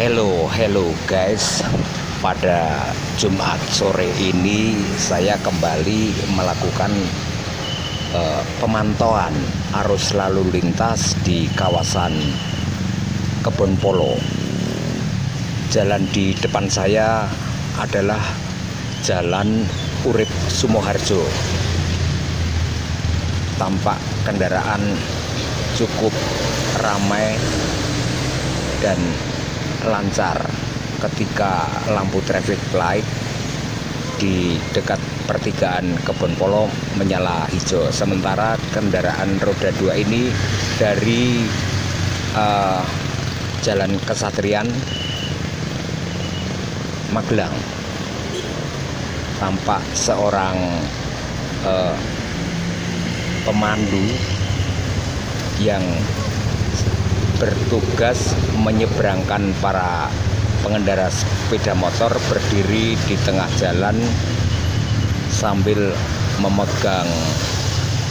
Hello guys. Pada Jumat sore ini saya kembali melakukan pemantauan arus lalu lintas di kawasan Kebon Polo. Jalan di depan saya adalah Jalan Urip Sumoharjo. Tampak kendaraan cukup ramai dan lancar ketika lampu traffic light di dekat pertigaan Kebon Polo menyala hijau. Sementara kendaraan roda 2 ini dari Jalan Kesatrian Magelang. Tampak seorang pemandu yang bertugas menyeberangkan para pengendara sepeda motor berdiri di tengah jalan sambil memegang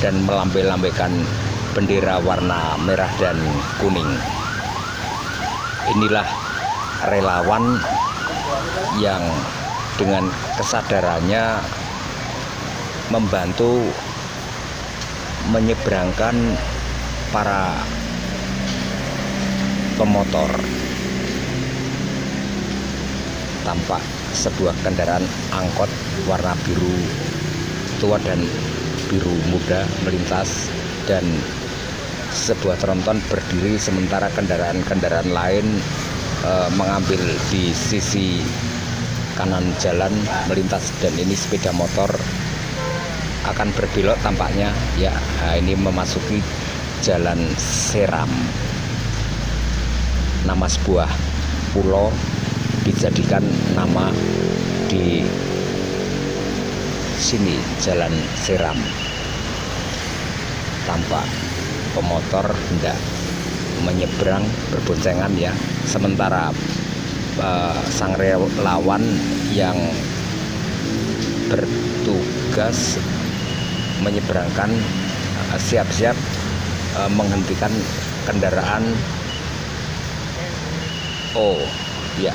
dan melambai-lambaikan bendera warna merah dan kuning. Inilah relawan yang dengan kesadarannya membantu menyeberangkan para pemotor. Tampak sebuah kendaraan angkot warna biru tua dan biru muda melintas dan sebuah tronton berdiri, sementara kendaraan-kendaraan lain mengambil di sisi kanan jalan melintas. Dan ini sepeda motor akan berbelok tampaknya ya. Ini memasuki Jalan Seram. Nama sebuah pulau dijadikan nama di sini, Jalan Seram. Tampak pemotor hendak menyeberang berboncengan ya, sementara sang relawan yang bertugas menyeberangkan siap-siap menghentikan kendaraan. Oh ya,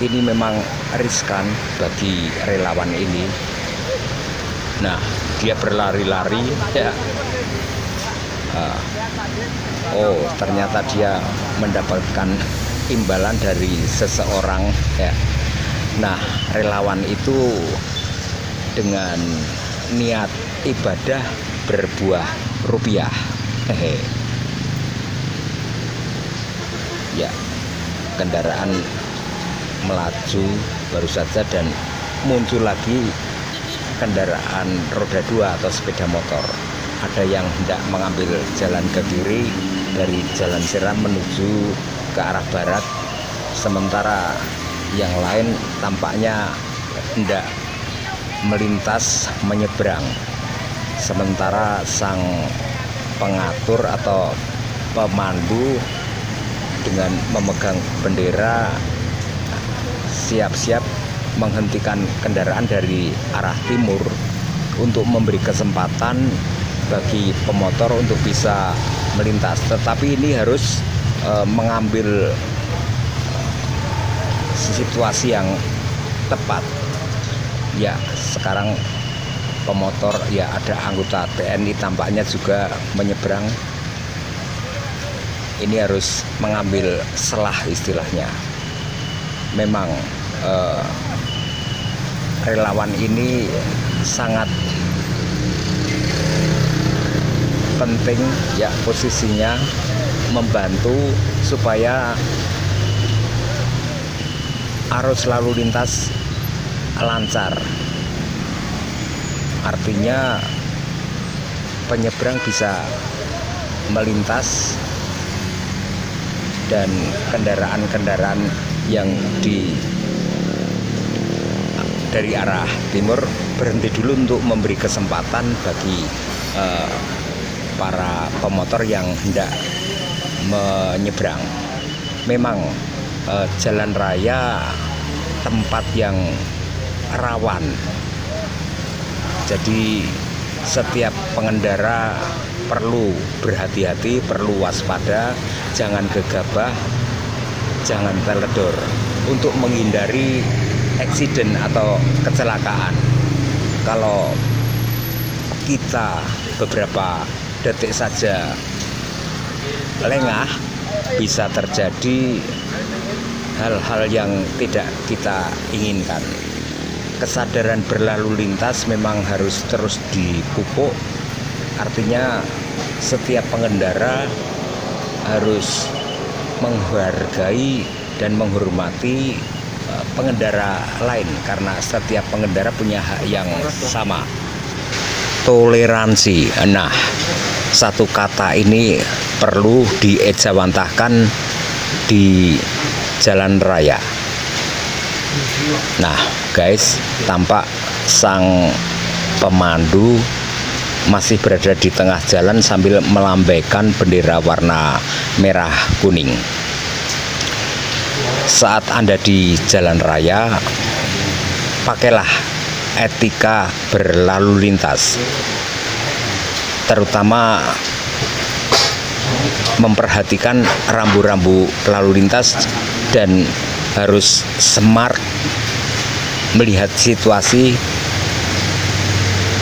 ini memang riskan bagi relawan ini. Nah, dia berlari-lari ya. Oh, ternyata dia mendapatkan imbalan dari seseorang ya. Nah, relawan itu dengan niat ibadah berbuah rupiah. Ya, kendaraan melaju baru saja dan muncul lagi kendaraan roda 2 atau sepeda motor. Ada yang hendak mengambil jalan ke kiri dari Jalan Seram menuju ke arah barat, sementara yang lain tampaknya hendak melintas menyeberang. Sementara sang pengatur atau pemandu dengan memegang bendera siap-siap menghentikan kendaraan dari arah timur untuk memberi kesempatan bagi pemotor untuk bisa melintas. Tetapi ini harus mengambil situasi yang tepat. Ya, sekarang pemotor ya, ada anggota TNI tampaknya juga menyeberang. Ini harus mengambil selah istilahnya. Memang relawan ini sangat penting ya, posisinya membantu supaya arus lalu lintas lancar. Artinya penyeberang bisa melintas dan kendaraan-kendaraan yang dari arah timur berhenti dulu untuk memberi kesempatan bagi para pemotor yang hendak menyeberang. Memang jalan raya tempat yang rawan, jadi setiap pengendara perlu berhati-hati, perlu waspada, jangan gegabah jangan teledor untuk menghindari eksiden atau kecelakaan. Kalau kita beberapa detik saja lengah, bisa terjadi hal-hal yang tidak kita inginkan. Kesadaran berlalu lintas memang harus terus dipupuk. Artinya setiap pengendara harus menghargai dan menghormati pengendara lain, karena setiap pengendara punya hak yang sama. Toleransi. Nah, satu kata ini perlu diejawantahkan di jalan raya. Nah, guys, tampak sang pemandu masih berada di tengah jalan sambil melambaikan bendera warna merah kuning. Saat Anda di jalan raya, pakailah etika berlalu lintas, terutama memperhatikan rambu-rambu lalu lintas dan harus smart melihat situasi.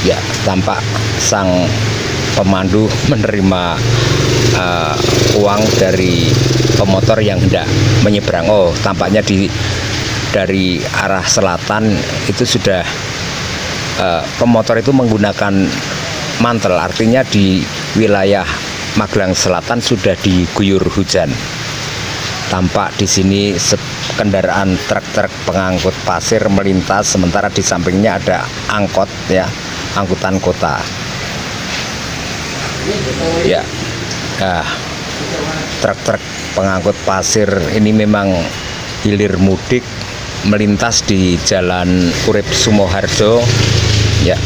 Ya, tampak sang pemandu menerima uang dari pemotor yang hendak menyeberang. Oh, tampaknya dari arah selatan itu sudah pemotor itu menggunakan mantel, artinya di wilayah Magelang Selatan sudah diguyur hujan. Tampak di sini kendaraan truk-truk pengangkut pasir melintas, sementara di sampingnya ada angkot, ya, angkutan kota. Ya, truk-truk pengangkut pasir ini memang hilir mudik melintas di Jalan Urip Sumoharjo. Ya,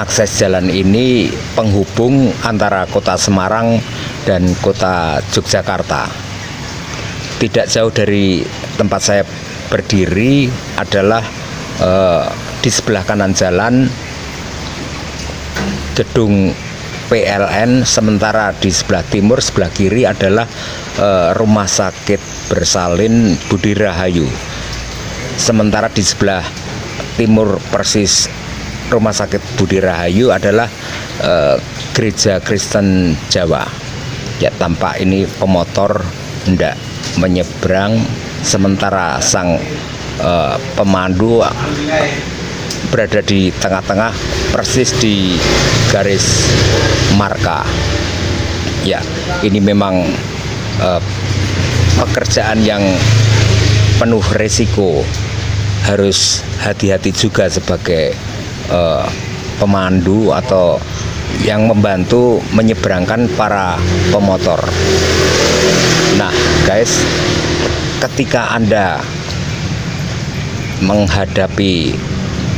akses jalan ini penghubung antara kota Semarang dan kota Yogyakarta. Tidak jauh dari tempat saya berdiri adalah di sebelah kanan jalan gedung PLN, sementara di sebelah timur, sebelah kiri adalah Rumah Sakit Bersalin Budi Rahayu. Sementara di sebelah timur persis Rumah Sakit Budi Rahayu adalah Gereja Kristen Jawa. Ya, tampak ini pemotor hendak menyeberang, sementara sang pemandu berada di tengah-tengah persis di garis marka. Ya, ini memang pekerjaan yang penuh resiko, harus hati-hati juga sebagai pemandu atau yang membantu menyeberangkan para pemotor. Nah, guys, ketika Anda menghadapi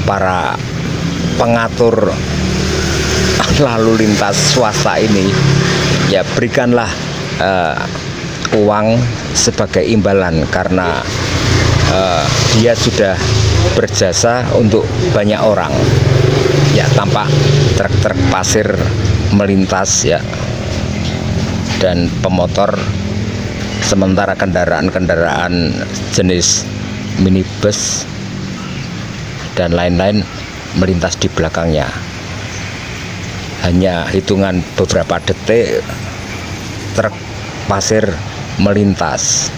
para pengatur lalu lintas swasta ini, ya berikanlah uang sebagai imbalan, karena dia sudah berjasa untuk banyak orang. Ya, tampak truk-truk pasir melintas, ya, dan pemotor, sementara kendaraan-kendaraan jenis minibus dan lain-lain melintas di belakangnya. Hanya hitungan beberapa detik truk pasir melintas.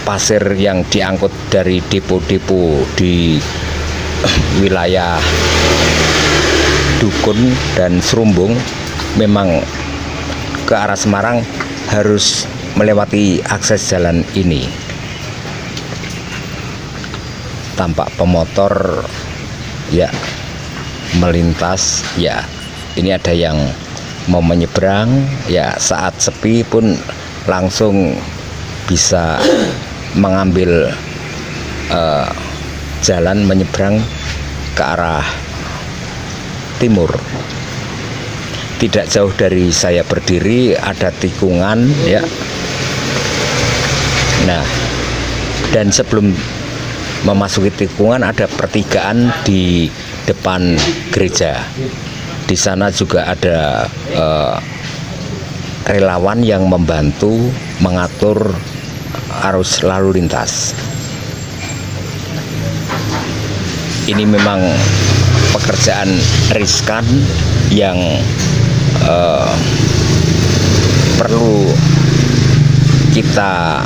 Pasir yang diangkut dari depo-depo di wilayah Dukun dan Serumbung memang ke arah Semarang harus melewati akses jalan ini. Tampak pemotor, ya, melintas. Ya, ini ada yang mau menyeberang, ya, saat sepi pun langsung bisa mengambil jalan menyeberang ke arah timur. Tidak jauh dari saya berdiri ada tikungan, ya. Nah, dan sebelum memasuki tikungan ada pertigaan di depan gereja. Di sana juga ada relawan yang membantu mengatur arus lalu lintas. Ini memang pekerjaan riskan yang perlu kita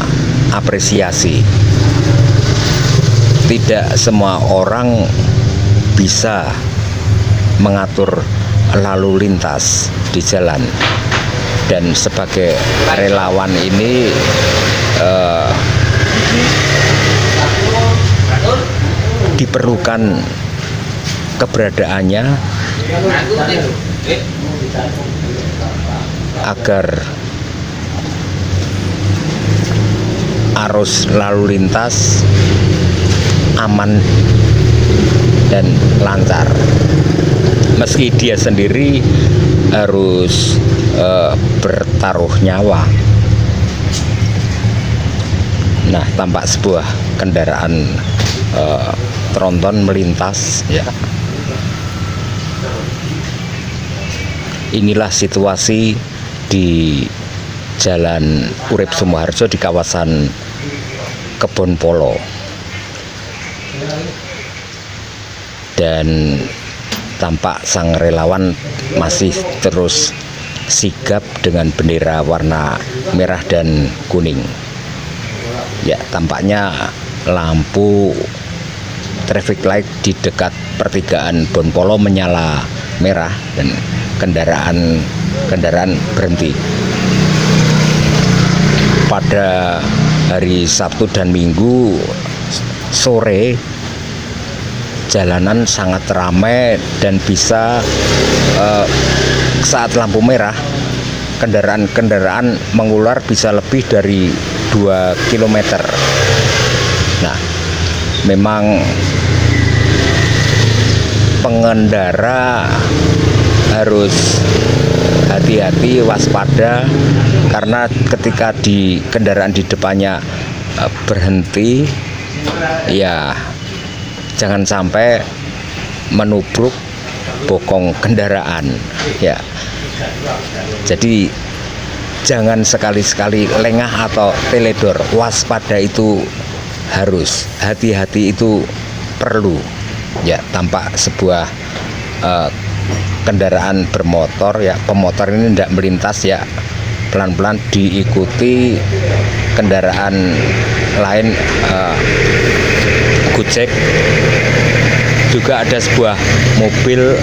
apresiasi. Tidak semua orang bisa mengatur lalu lintas di jalan, dan sebagai relawan ini diperlukan keberadaannya agar arus lalu lintas aman dan lancar, meski dia sendiri harus bertaruh nyawa. Nah, tampak sebuah kendaraan tronton melintas, ya. Inilah situasi di Jalan Urip Sumoharjo di kawasan Kebon Polo. Dan tampak sang relawan masih terus sigap dengan bendera warna merah dan kuning. Ya, tampaknya lampu traffic light di dekat pertigaan Bonpolo menyala merah dan kendaraan berhenti. Pada hari Sabtu dan Minggu sore jalanan sangat ramai, dan bisa saat lampu merah kendaraan mengular bisa lebih dari 2 km. Nah, memang pengendara harus hati-hati, waspada, karena ketika kendaraan di depannya berhenti, ya jangan sampai menubruk bokong kendaraan, ya. Jadi jangan sekali-sekali lengah atau teledor. Waspada itu harus, hati-hati itu perlu. Ya, tampak sebuah kendaraan bermotor, ya, pemotor ini tidak melintas, ya, pelan-pelan diikuti kendaraan lain, Gojek. Juga ada sebuah mobil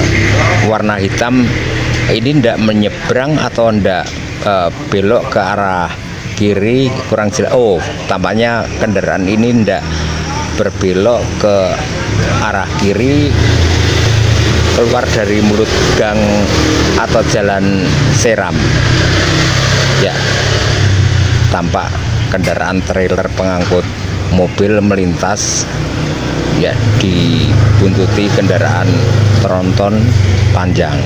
warna hitam, ini tidak menyeberang atau tidak belok ke arah kiri, kurang jelas. Oh, tampaknya kendaraan ini tidak berbelok ke arah kiri, keluar dari mulut gang atau jalan Seram. Ya, tampak kendaraan trailer pengangkut mobil melintas, ya, dibuntuti kendaraan tronton panjang.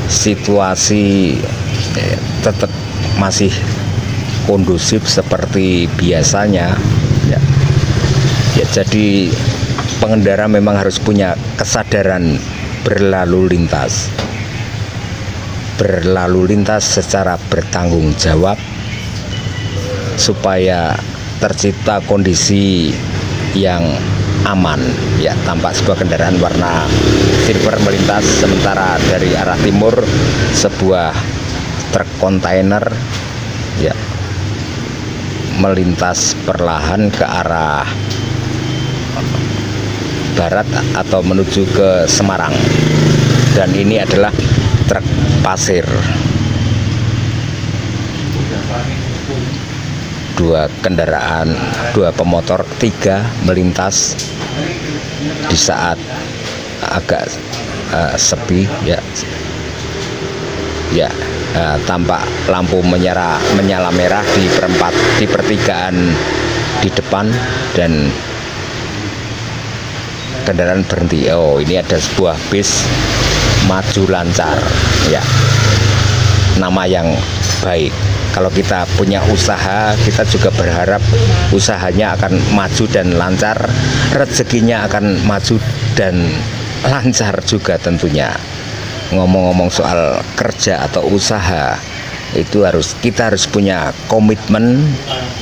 Situasi tetap masih kondusif seperti biasanya, ya. Ya, jadi pengendara memang harus punya kesadaran berlalu lintas secara bertanggung jawab, supaya tercipta kondisi yang aman. Ya, tampak sebuah kendaraan warna silver melintas, sementara dari arah timur sebuah truk kontainer, ya, melintas perlahan ke arah barat atau menuju ke Semarang, dan ini adalah truk pasir. Dua pemotor, 3 melintas di saat agak sepi, ya. Ya, tampak lampu menyala merah di pertigaan di depan, dan kendaraan berhenti. Oh, ini ada sebuah bis maju lancar, ya. Nama yang baik. Kalau kita punya usaha, kita juga berharap usahanya akan maju dan lancar, rezekinya akan maju dan lancar juga tentunya. ngomong-ngomong soal kerja atau usaha, itu kita harus punya komitmen,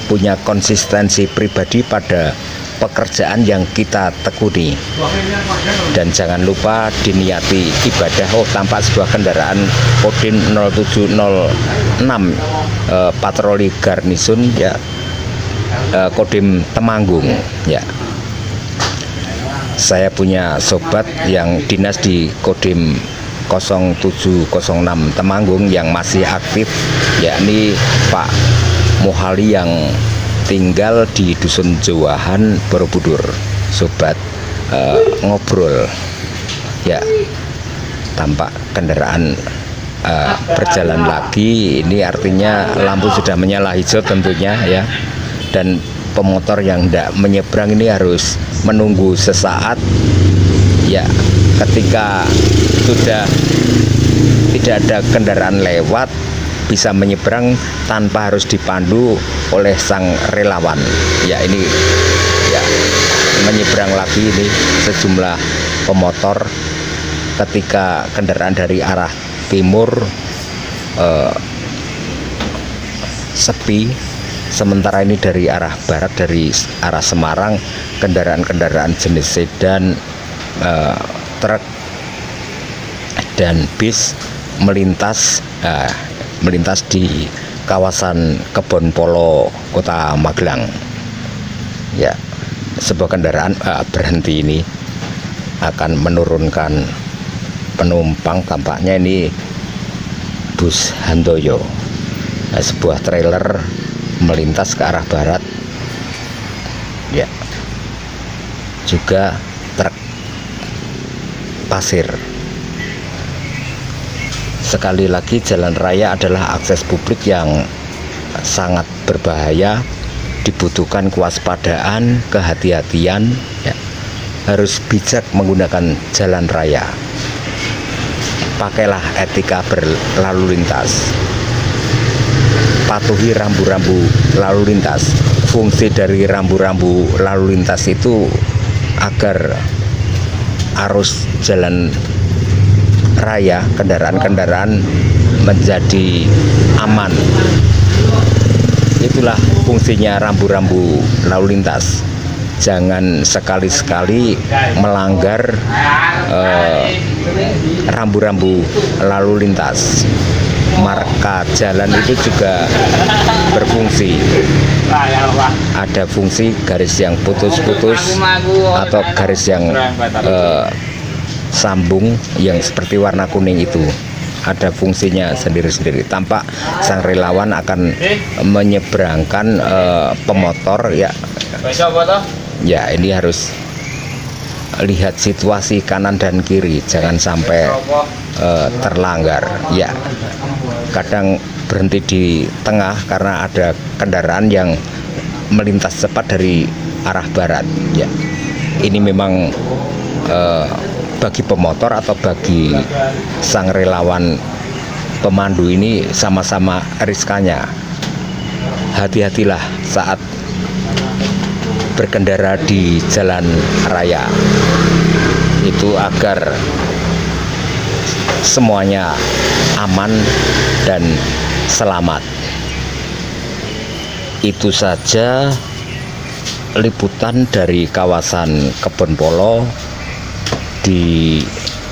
punya konsistensi pribadi pada pekerjaan yang kita tekuni. Dan jangan lupa diniati ibadah. Tampak sebuah kendaraan Kodim 0706 patroli garnisun ya, Kodim Temanggung ya. Saya punya sobat yang dinas di Kodim 0706 Temanggung yang masih aktif, yakni Pak Muhali yang tinggal di Dusun Jowahan, Borobudur. Sobat ngobrol ya, tampak kendaraan berjalan lagi. Ini artinya lampu sudah menyala hijau tentunya ya, dan pemotor yang hendak menyeberang ini harus menunggu sesaat ya. Ketika sudah tidak ada kendaraan lewat, bisa menyeberang tanpa harus dipandu oleh sang relawan ya. Ini ya, menyeberang lagi ini sejumlah pemotor ketika kendaraan dari arah timur sepi, sementara ini dari arah barat, dari arah Semarang, kendaraan-kendaraan jenis sedan, truk dan bis melintas di kawasan Kebon Polo, Kota Magelang ya. Sebuah kendaraan berhenti ini akan menurunkan penumpang, tampaknya ini bus Handoyo. Sebuah trailer melintas ke arah barat ya, juga truk pasir. Sekali lagi, jalan raya adalah akses publik yang sangat berbahaya, dibutuhkan kewaspadaan, kehati-hatian ya. Harus bijak menggunakan jalan raya. Pakailah etika berlalu lintas, patuhi rambu-rambu lalu lintas. Fungsi dari rambu-rambu lalu lintas itu agar arus jalan raya, kendaraan-kendaraan menjadi aman. Itulah fungsinya rambu-rambu lalu lintas. Jangan sekali-sekali melanggar rambu-rambu lalu lintas. Marka jalan itu juga berfungsi. Ada fungsi garis yang putus-putus atau garis yang sambung yang seperti warna kuning itu. Ada fungsinya sendiri-sendiri. Tampak sang relawan akan menyeberangkan pemotor ya. Ya, ini harus lihat situasi kanan dan kiri, jangan sampai terlanggar ya. Kadang berhenti di tengah karena ada kendaraan yang melintas cepat dari arah barat ya. Ini memang bagi pemotor atau bagi sang relawan pemandu ini sama-sama riskannya. Hati-hatilah saat berkendara di jalan raya itu agar semuanya aman dan selamat. Itu saja liputan dari kawasan Kebon Polo di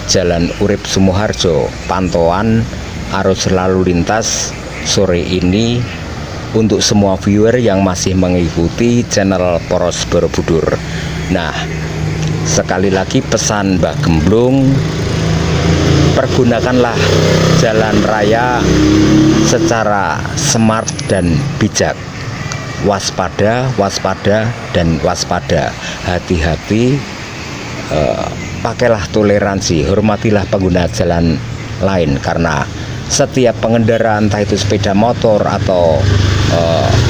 Jalan Urip Sumoharjo. Pantauan arus lalu lintas sore ini untuk semua viewer yang masih mengikuti channel Poros Borobudur. Nah, sekali lagi pesan Mbah Gemblung, pergunakanlah jalan raya secara smart dan bijak. Waspada, waspada, dan waspada. Hati-hati, pakailah toleransi, hormatilah pengguna jalan lain, karena setiap pengendara, entah itu sepeda motor atau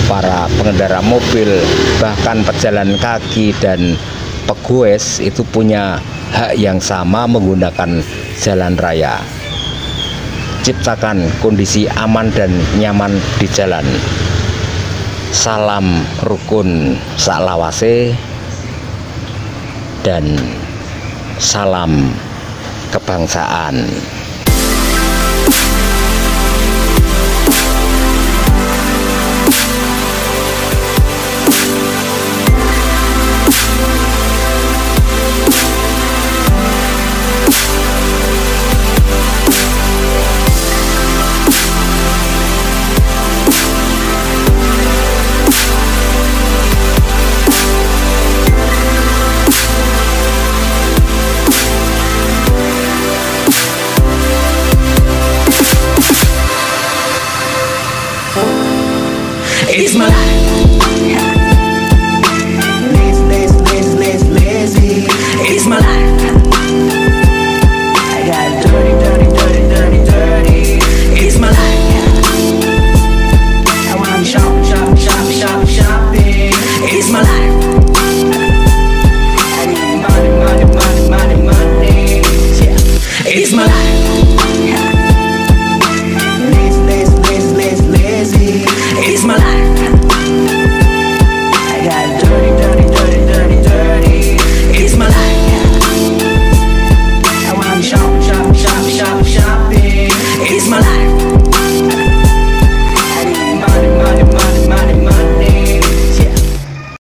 para pengendara mobil, bahkan pejalan kaki dan pegoes, itu punya hak yang sama menggunakan jalan raya. Ciptakan kondisi aman dan nyaman di jalan. Salam rukun saklawase dan salam kebangsaan. It's my life. Lazy. It's my life. I got dirty. It's my life. I wanna shopping. It's my life. I need money. Yeah. It's my life.